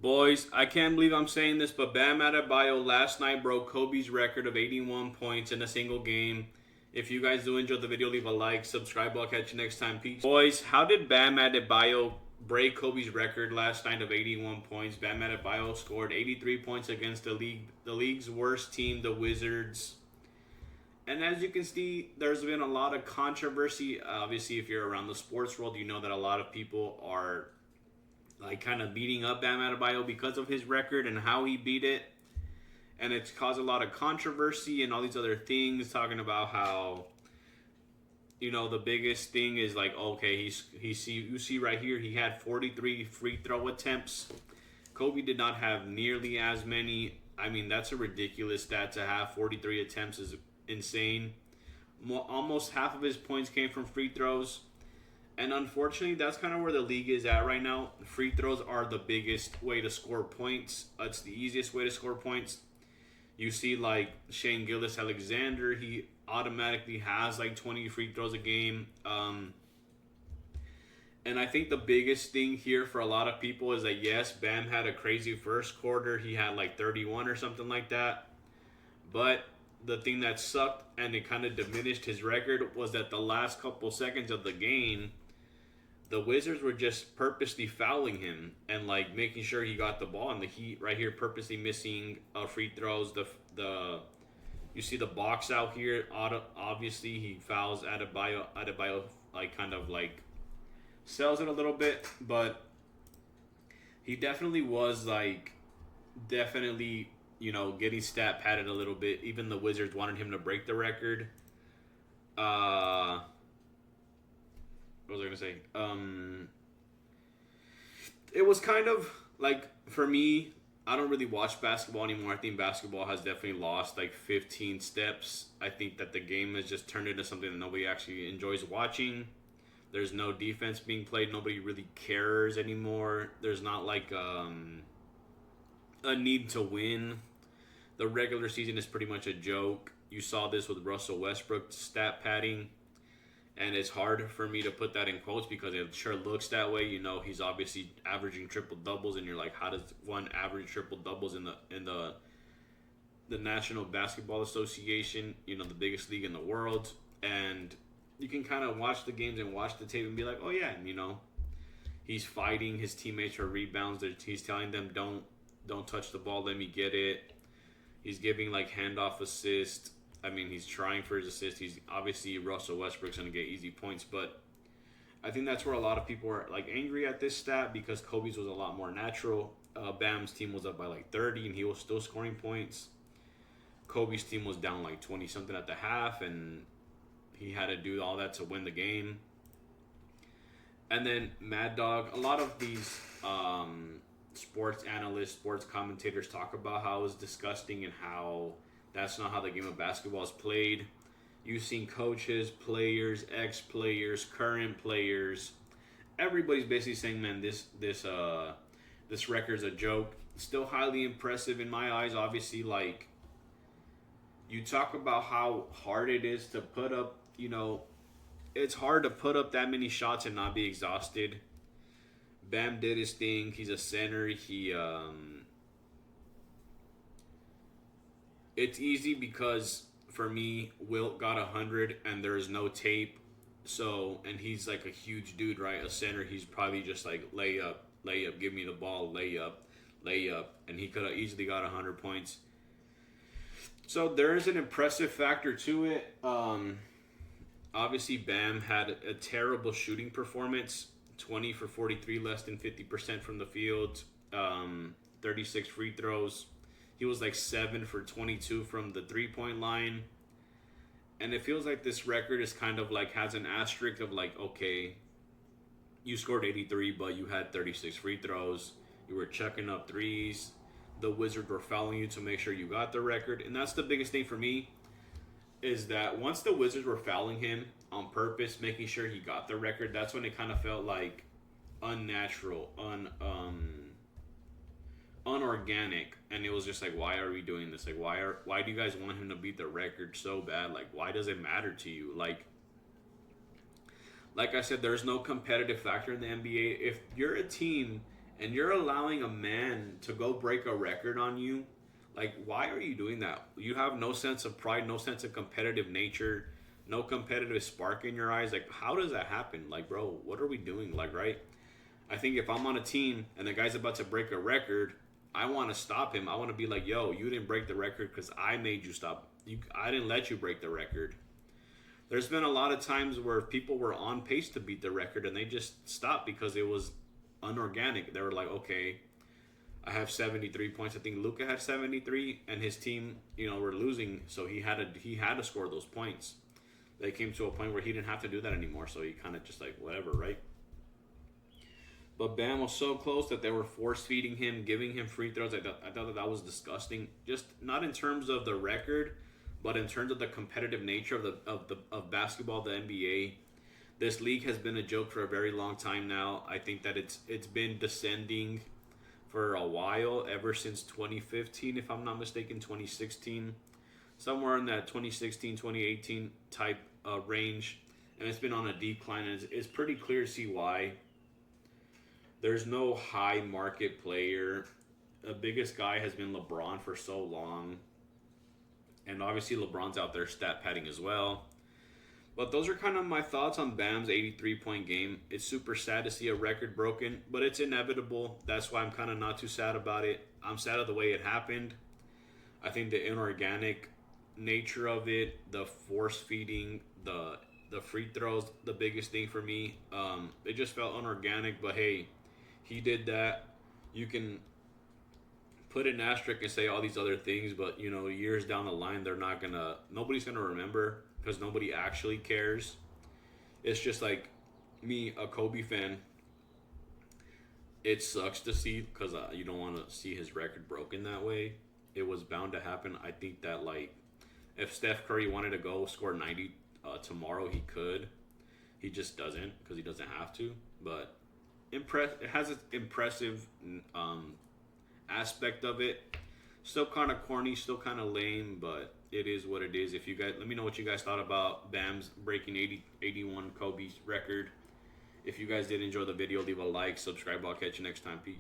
Boys, I can't believe I'm saying this, but Bam Adebayo last night broke Kobe's record of 81 points in a single game. If you guys do enjoy the video, leave a like, subscribe. I'll catch you next time. Peace. Boys, how did Bam Adebayo break Kobe's record last night of 81 points? Bam Adebayo scored 83 points against the league's worst team, the Wizards. And as you can see, there's been a lot of controversy. Obviously, if you're around the sports world, you know that a lot of people are like kind of beating up Bam Adebayo because of his record and how he beat it. And it's caused a lot of controversy and all these other things, talking about how, the biggest thing is like, okay, you see right here, he had 43 free throw attempts. Kobe did not have nearly as many. I mean, that's a ridiculous stat to have. 43 attempts is insane. Almost half of his points came from free throws. And unfortunately, that's kind of where the league is at right now. Free throws are the biggest way to score points. It's the easiest way to score points. You see, like, Shane Gilgeous-Alexander, he automatically has, like, 20 free throws a game. And I think the biggest thing here for a lot of people is that, yes, Bam had a crazy first quarter. He had, like, 31 or something like that. But the thing that sucked and it kind of diminished his record was that the last couple seconds of the game, the Wizards were just purposely fouling him and like making sure he got the ball. And the Heat right here purposely missing free throws. The you see the box out here. Obviously, he fouls Adebayo. Adebayo like kind of like sells it a little bit, but he definitely was like getting stat padded a little bit. Even the Wizards wanted him to break the record. What was I gonna say? It was kind of like, for me, I don't really watch basketball anymore. I think basketball has definitely lost like 15 steps. I think that the game has just turned into something that nobody actually enjoys watching. There's no defense being played. Nobody really cares anymore. There's not like a need to win. The regular season is pretty much a joke. You saw this with Russell Westbrook stat padding. And it's hard for me to put that in quotes because it sure looks that way. He's obviously averaging triple doubles, and you're like, how does one average triple doubles in the National Basketball Association? The biggest league in the world. And you can kind of watch the games and watch the tape and be like, oh yeah, he's fighting his teammates for rebounds. He's telling them, don't touch the ball, let me get it. He's giving like handoff assist. I mean, he's trying for his assist. He's obviously, Russell Westbrook's going to get easy points, but I think that's where a lot of people are like angry at this stat because Kobe's was a lot more natural. Bam's team was up by like 30 and he was still scoring points. Kobe's team was down like 20 something at the half and he had to do all that to win the game. And then Mad Dog, a lot of these sports analysts, sports commentators talk about how it's disgusting and how that's not how the game of basketball is played. You've seen coaches, players, ex-players, current players. Everybody's basically saying, man, this record's a joke. Still highly impressive in my eyes. Obviously, like, you talk about how hard it is to put up, it's hard to put up that many shots and not be exhausted. Bam did his thing. He's a center. It's easy because for me, Wilt got 100 and there is no tape. So, and he's like a huge dude, right? A center. He's probably just like layup, give me the ball, layup. And he could have easily got 100 points. So there is an impressive factor to it. Obviously, Bam had a terrible shooting performance. 20 for 43, less than 50% from the field. 36 free throws. He was like 7 for 22 from the three-point line. And it feels like this record is kind of like has an asterisk of like, okay, you scored 83, but you had 36 free throws. You were chucking up threes. The Wizards were fouling you to make sure you got the record. And that's the biggest thing for me is that once the Wizards were fouling him on purpose, making sure he got the record, that's when it kind of felt like unnatural, unorganic, and it was just like, why are we doing this? Like, why do you guys want him to beat the record so bad? Like, why does it matter to you? Like I said, there's no competitive factor in the NBA. If you're a team and you're allowing a man to go break a record on you. Like, why are you doing that? You have no sense of pride, no sense of competitive nature, no competitive spark in your eyes. Like, how does that happen? Like, bro, what are we doing? Like, right? I think if I'm on a team and the guy's about to break a record, I want to stop him. I want to be like, yo, you didn't break the record because I made you stop. I didn't let you break the record. There's been a lot of times where people were on pace to beat the record and they just stopped because it was unorganic. They were like, okay, I have 73 points. I think Luka had 73, and his team, were losing, so he had to score those points. They came to a point where he didn't have to do that anymore, so he kind of just like whatever, right? But Bam was so close that they were force feeding him, giving him free throws. I thought that was disgusting. Just not in terms of the record, but in terms of the competitive nature of basketball, the NBA. This league has been a joke for a very long time now. I think that it's been descending for a while, ever since 2015, if I'm not mistaken, 2016, somewhere in that 2016, 2018 type range, and it's been on a decline, and it's pretty clear to see why. There's no high market player. The biggest guy has been LeBron for so long, and obviously LeBron's out there stat padding as well. But those are kind of my thoughts on Bam's 83-point game. It's super sad to see a record broken, but it's inevitable. That's why I'm kind of not too sad about it. I'm sad of the way it happened. I think the inorganic nature of it, the force feeding, the free throws, the biggest thing for me. It just felt unorganic, but hey, he did that. You can put an asterisk and say all these other things, but years down the line, nobody's gonna remember because nobody actually cares. It's just like me, a Kobe fan. It sucks to see because you don't want to see his record broken that way. It was bound to happen. I think that like if Steph Curry wanted to go score 90 tomorrow, he could. He just doesn't because he doesn't have to. But it has its impressive aspect of it. Still kind of corny, still kind of lame, but it is what it is. If you guys, let me know what you guys thought about Bam's breaking 81 Kobe's record. If you guys did enjoy the video, leave a like, subscribe. I'll catch you next time. Peace.